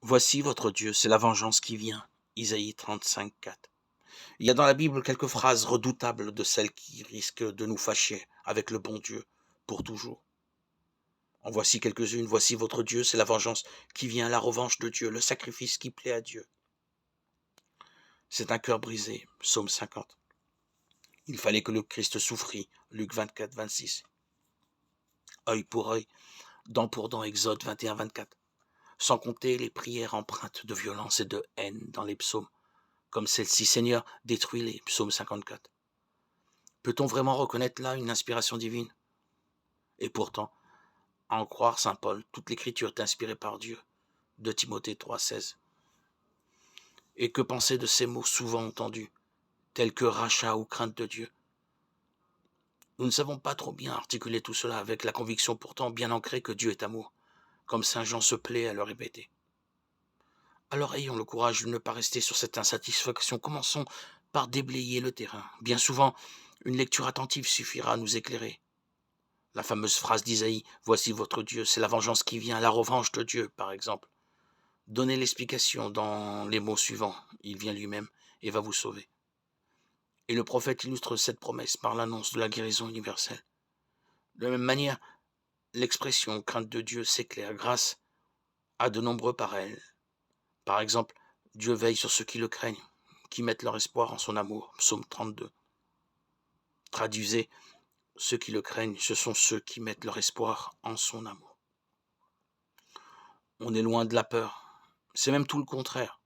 Voici votre Dieu, c'est la vengeance qui vient. Isaïe 35, 4. Il y a dans la Bible quelques phrases redoutables de celles qui risquent de nous fâcher avec le bon Dieu pour toujours. En voici quelques-unes. Voici votre Dieu, c'est la vengeance qui vient, la revanche de Dieu, le sacrifice qui plaît à Dieu. C'est un cœur brisé, psaume 50. Il fallait que le Christ souffrit, Luc 24, 26. Œil pour œil, dent pour dent, Exode 21, 24. Sans compter les prières empreintes de violence et de haine dans les psaumes, comme celle-ci, Seigneur, détruis-les, psaume 54. Peut-on vraiment reconnaître là une inspiration divine? Et pourtant, à en croire saint Paul, toute l'écriture est inspirée par Dieu, de Timothée 3, 16. Et que penser de ces mots souvent entendus, tels que rachat ou crainte de Dieu? Nous ne savons pas trop bien articuler tout cela avec la conviction pourtant bien ancrée que Dieu est amour, comme saint Jean se plaît à le répéter. Alors ayons le courage de ne pas rester sur cette insatisfaction. Commençons par déblayer le terrain. Bien souvent, une lecture attentive suffira à nous éclairer. La fameuse phrase d'Isaïe, « Voici votre Dieu, c'est la vengeance qui vient, la revanche de Dieu », par exemple. Donnez l'explication dans les mots suivants. Il vient lui-même et va vous sauver. Et le prophète illustre cette promesse par l'annonce de la guérison universelle. De la même manière, l'expression crainte de Dieu s'éclaire grâce à de nombreux parallèles. Par exemple, Dieu veille sur ceux qui le craignent, qui mettent leur espoir en son amour, psaume 32. Traduisez, ceux qui le craignent, ce sont ceux qui mettent leur espoir en son amour. On est loin de la peur, c'est même tout le contraire.